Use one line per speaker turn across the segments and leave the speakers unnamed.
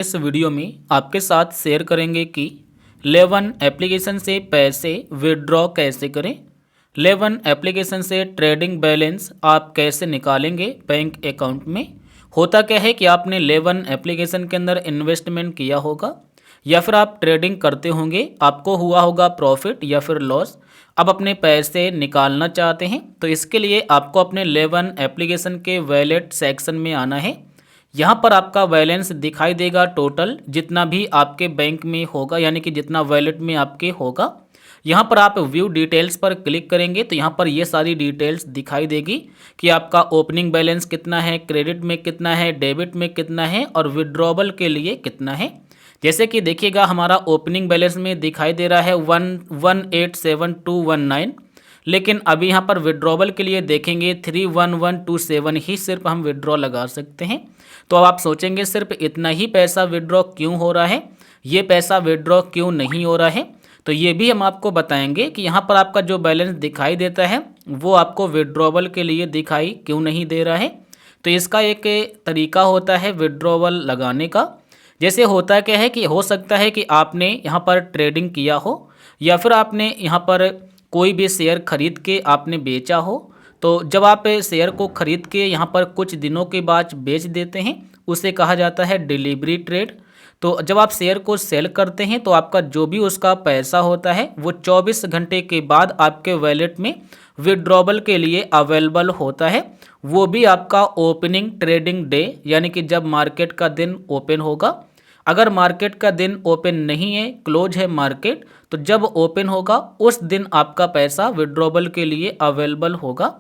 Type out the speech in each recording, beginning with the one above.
इस वीडियो में आपके साथ शेयर करेंगे कि लेवन एप्लीकेशन से पैसे विड्रॉ कैसे करें। लेवन एप्लीकेशन से ट्रेडिंग बैलेंस आप कैसे निकालेंगे बैंक अकाउंट में। होता क्या है कि आपने लेवन एप्लीकेशन के अंदर इन्वेस्टमेंट किया होगा या फिर आप ट्रेडिंग करते होंगे, आपको हुआ होगा प्रॉफिट या फिर लॉस। अब अपने पैसे निकालना चाहते हैं तो इसके लिए आपको अपने लेवन एप्लीकेशन के वैलेट सेक्शन में आना है। यहाँ पर आपका बैलेंस दिखाई देगा, टोटल जितना भी आपके बैंक में होगा यानी कि जितना वैलेट में आपके होगा। यहाँ पर आप व्यू डिटेल्स पर क्लिक करेंगे तो यहाँ पर ये सारी डिटेल्स दिखाई देगी कि आपका ओपनिंग बैलेंस कितना है, क्रेडिट में कितना है, डेबिट में कितना है और विड्रॉबल के लिए कितना है। जैसे कि देखिएगा हमारा ओपनिंग बैलेंस में दिखाई दे रहा है 1187,219, लेकिन अभी यहाँ पर विड्रॉबल के लिए देखेंगे 31127 ही सिर्फ हम विड्रॉ लगा सकते हैं। तो अब आप सोचेंगे सिर्फ इतना ही पैसा विड्रॉ क्यों हो रहा है, ये पैसा विड्रॉ क्यों नहीं हो रहा है। तो ये भी हम आपको बताएंगे कि यहाँ पर आपका जो बैलेंस दिखाई देता है वो आपको विड्रॉबल के लिए दिखाई क्यों नहीं दे रहा है। तो इसका एक तरीका होता है विड्रॉबल लगाने का। जैसे होता क्या है कि हो सकता है कि आपने यहाँ पर ट्रेडिंग किया हो या फिर आपने यहाँ पर कोई भी शेयर खरीद के आपने बेचा हो। तो जब आप शेयर को खरीद के यहाँ पर कुछ दिनों के बाद बेच देते हैं उसे कहा जाता है डिलीवरी ट्रेड। तो जब आप शेयर को सेल करते हैं तो आपका जो भी उसका पैसा होता है वो 24 घंटे के बाद आपके वैलेट में विड्रॉबल के लिए अवेलेबल होता है। वो भी आपका ओपनिंग ट्रेडिंग डे यानी कि जब मार्केट का दिन ओपन होगा। अगर मार्केट का दिन ओपन नहीं है, क्लोज है मार्केट, तो जब ओपन होगा उस दिन आपका पैसा विड्रॉबल के लिए अवेलेबल होगा।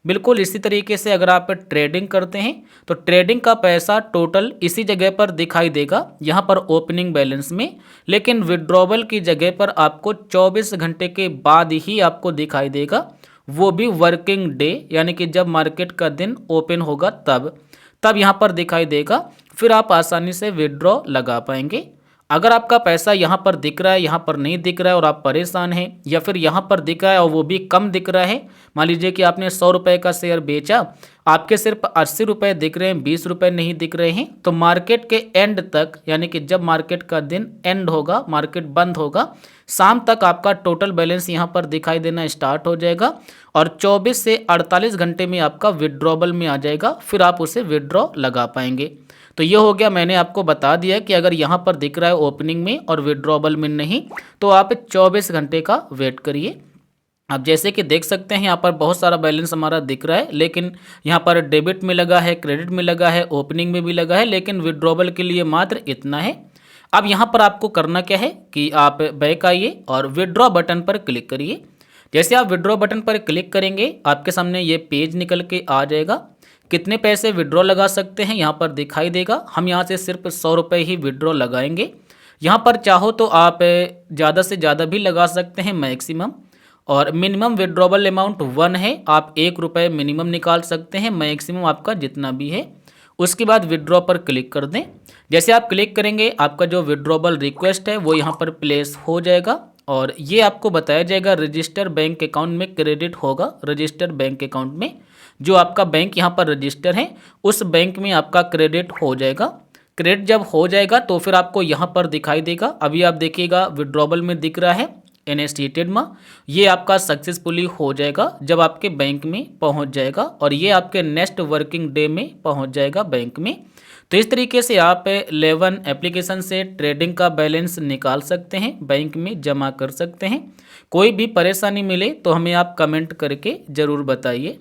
बिल्कुल इसी तरीके से अगर आप ट्रेडिंग करते हैं तो ट्रेडिंग का पैसा टोटल इसी जगह पर दिखाई देगा, यहाँ पर ओपनिंग बैलेंस में। लेकिन विड्रॉबल की जगह पर आपको 24 घंटे के बाद ही आपको दिखाई देगा, वो भी वर्किंग डे यानी कि जब मार्केट का दिन ओपन होगा तब यहाँ पर दिखाई देगा। फिर आप आसानी से विड्रॉ लगा पाएंगे। अगर आपका पैसा यहाँ पर दिख रहा है, यहाँ पर नहीं दिख रहा है और आप परेशान हैं, या फिर यहाँ पर दिख रहा है और वो भी कम दिख रहा है, मान लीजिए कि आपने 100 रुपये का शेयर बेचा, आपके सिर्फ 80 रुपये दिख रहे हैं, 20 रुपये नहीं दिख रहे हैं, तो मार्केट के एंड तक यानी कि जब मार्केट का दिन एंड होगा, मार्केट बंद होगा, शाम तक आपका टोटल बैलेंस यहाँ पर दिखाई देना स्टार्ट हो जाएगा और 24 से 48 घंटे में आपका विड्रॉबल में आ जाएगा। फिर आप उसे विड्रॉ लगा पाएंगे। तो ये हो गया, मैंने आपको बता दिया कि अगर यहाँ पर दिख रहा है ओपनिंग में और विड्रॉबल में नहीं, तो आप 24 घंटे का वेट करिए। अब जैसे कि देख सकते हैं यहाँ पर बहुत सारा बैलेंस हमारा दिख रहा है, लेकिन यहाँ पर डेबिट में लगा है, क्रेडिट में लगा है, ओपनिंग में भी लगा है, लेकिन विड्रॉबल के लिए मात्र इतना है। अब यहाँ पर आपको करना क्या है कि आप बैक आइए और विड्रॉ बटन पर क्लिक करिए। जैसे आप विड्रॉ बटन पर क्लिक करेंगे आपके सामने ये पेज निकल के आ जाएगा। कितने पैसे विड्रॉ लगा सकते हैं यहाँ पर दिखाई देगा। हम यहाँ से सिर्फ 100 रुपये ही विड्रॉ लगाएंगे। यहाँ पर चाहो तो आप ज़्यादा से ज़्यादा भी लगा सकते हैं मैक्सिमम, और मिनिमम विड्रॉबल अमाउंट 1 है, आप 1 रुपये मिनिमम निकाल सकते हैं, मैक्सिमम आपका जितना भी है। उसके बाद विड्रॉ पर क्लिक कर दें। जैसे आप क्लिक करेंगे आपका जो विड्रॉबल रिक्वेस्ट है वो यहाँ पर प्लेस हो जाएगा और ये आपको बताया जाएगा रजिस्टर बैंक अकाउंट में क्रेडिट होगा। रजिस्टर बैंक अकाउंट में जो आपका बैंक यहाँ पर रजिस्टर है उस बैंक में आपका क्रेडिट हो जाएगा। क्रेडिट जब हो जाएगा तो फिर आपको यहाँ पर दिखाई देगा, अभी आप देखिएगा विड्रॉबल में दिख रहा है इनिशिएटेड में, ये आपका सक्सेसफुली हो जाएगा जब आपके बैंक में पहुंच जाएगा और ये आपके नेक्स्ट वर्किंग डे में पहुंच जाएगा बैंक में। तो इस तरीके से आप लेवन एप्लीकेशन से ट्रेडिंग का बैलेंस निकाल सकते हैं, बैंक में जमा कर सकते हैं। कोई भी परेशानी मिले तो हमें आप कमेंट करके ज़रूर बताइए।